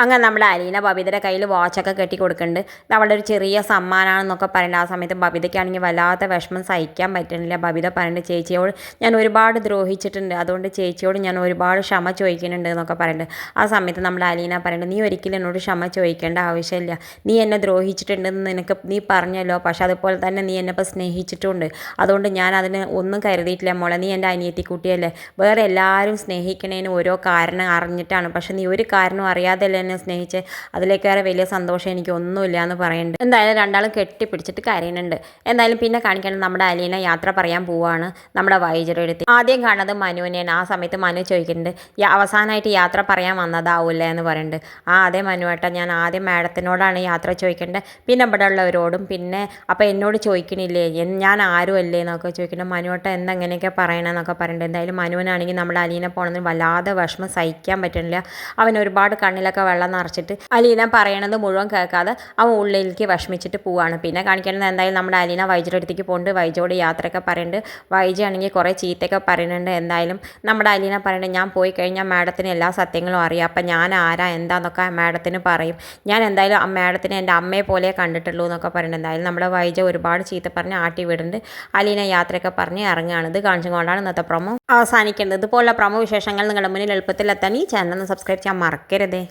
അങ്ങനെ നമ്മുടെ അലീന ബബിതയുടെ കയ്യിൽ വാച്ചൊക്കെ കെട്ടി കൊടുക്കുന്നുണ്ട്. ഇത് അവളുടെ ഒരു ചെറിയ സമ്മാനമാണെന്നൊക്കെ പറയുന്നത്. ആ സമയത്ത് ബബിതയ്ക്കാണെങ്കിൽ വല്ലാത്ത വിഷമം സഹിക്കാൻ പറ്റുന്നില്ല. ബബിത പറയുന്നുണ്ട്, ചേച്ചിയോട് ഞാൻ ഒരുപാട് ദ്രോഹിച്ചിട്ടുണ്ട്, അതുകൊണ്ട് ചേച്ചിയോട് ഞാൻ ഒരുപാട് ക്ഷമ ചോദിക്കുന്നുണ്ട് എന്നൊക്കെ പറയുന്നുണ്ട്. ആ സമയത്ത് നമ്മുടെ അലീന പറയുന്നുണ്ട്, നീ ഒരിക്കലും എന്നോട് ക്ഷമ ചോദിക്കേണ്ട ആവശ്യമില്ല, നീ എന്നെ ദ്രോഹിച്ചിട്ടുണ്ടെന്ന് നിനക്ക് നീ പറഞ്ഞല്ലോ, പക്ഷെ അതുപോലെ തന്നെ നീ എന്നെ ഇപ്പോൾ സ്നേഹിച്ചിട്ടുണ്ട്, അതുകൊണ്ട് ഞാൻ അതിന് ഒന്നും കരുതിയിട്ടില്ല മോളെ, നീ എൻ്റെ അനിയത്തി കുട്ടിയല്ലേ, വേറെ എല്ലാവരും സ്നേഹിക്കണേന് ഓരോ കാരണം അറിഞ്ഞിട്ടാണ്, പക്ഷെ നീ ഒരു കാരണം അറിയാതെ എന്നെ സ്നേഹിച്ച് അതിലേക്കേറെ വലിയ സന്തോഷം എനിക്ക് ഒന്നുമില്ല എന്ന് പറയുന്നുണ്ട്. എന്തായാലും രണ്ടാളും കെട്ടിപ്പിടിച്ചിട്ട് കരയുന്നുണ്ട്. എന്തായാലും പിന്നെ കാണിക്കേണ്ടത് നമ്മുടെ അലീന യാത്ര പറയാൻ പോവുകയാണ് നമ്മുടെ വൈജയുടെ അടുത്ത്. ആദ്യം കാണുന്നത് മനുവിനെയാണ്. ആ സമയത്ത് മനു ചോദിക്കുന്നുണ്ട്, അവസാനമായിട്ട് യാത്ര പറയാൻ വന്നതാവൂല്ലേ എന്ന് പറയുന്നുണ്ട്. അതെ മനുവേട്ട, ഞാൻ ആദ്യം മാഡത്തിനോടാണ് യാത്ര ചോദിക്കേണ്ടത്, പിന്നെ ഇവിടെ ഉള്ളവരോടും, പിന്നെ അപ്പോൾ എന്നോട് ചോദിക്കണില്ലേ, ഞാൻ ആരും അല്ലേ എന്നൊക്കെ ചോദിക്കുന്നുണ്ട്. മനുവേട്ട എന്തെങ്ങനെയൊക്കെ പറയണമെന്നൊക്കെ പറയുന്നുണ്ട്. എന്തായാലും മനുവിനാണെങ്കിൽ നമ്മുടെ അലീന പോകണമെന്ന് വല്ലാതെ വിഷമം സഹിക്കാൻ പറ്റുന്നില്ല. അവൻ ഒരുപാട് കണ്ണിലൊക്കെ വെള്ളം നിറച്ചിട്ട് അലീന പറയണത് മുഴുവൻ കേൾക്കാതെ അവൻ ഉള്ളിലേക്ക് വിഷമിച്ചിട്ട് പോവാണ്. പിന്നെ കാണിക്കുന്നത് എന്തായാലും നമ്മുടെ അലീന വൈജയുടെ അടുത്തേക്ക് പോകുന്നുണ്ട്. വൈജയോട് യാത്രയൊക്കെ പറയുന്നുണ്ട്. വൈജയാണെങ്കിൽ കുറേ ചീത്തയൊക്കെ പറയുന്നുണ്ട്. എന്തായാലും നമ്മുടെ അലീന പറയുന്നുണ്ട്, ഞാൻ പോയി കഴിഞ്ഞാൽ മാഡത്തിന് എല്ലാ സത്യങ്ങളും അറിയാം, അപ്പം ഞാൻ ആരാ എന്താന്നൊക്കെ മാഡത്തിന് പറയും, ഞാൻ എന്തായാലും മാഡത്തിന് എൻ്റെ അമ്മയെ പോലെ കണ്ടിട്ടുള്ളൂ എന്നൊക്കെ പറയുന്നുണ്ട്. എന്തായാലും നമ്മുടെ വൈജ ഒരുപാട് ചീത്ത പറഞ്ഞ് ആട്ടി വിടുന്നുണ്ട്. അലീന യാത്രയൊക്കെ പറഞ്ഞ് ഇറങ്ങുകയാണ്. ഇത് കാണിച്ചുകൊണ്ടാണ് ഇന്നത്തെ പ്രൊമോ അവസാനിക്കേണ്ടത്. ഇതുപോലുള്ള പ്രൊമോ വിശേഷങ്ങൾ നിങ്ങളുടെ മുന്നിൽ എളുപ്പത്തിൽ എത്താൻ ഈ ചാനൽ ഒന്ന് സബ്സ്ക്രൈബ് ചെയ്യാൻ മറക്കരുതേ.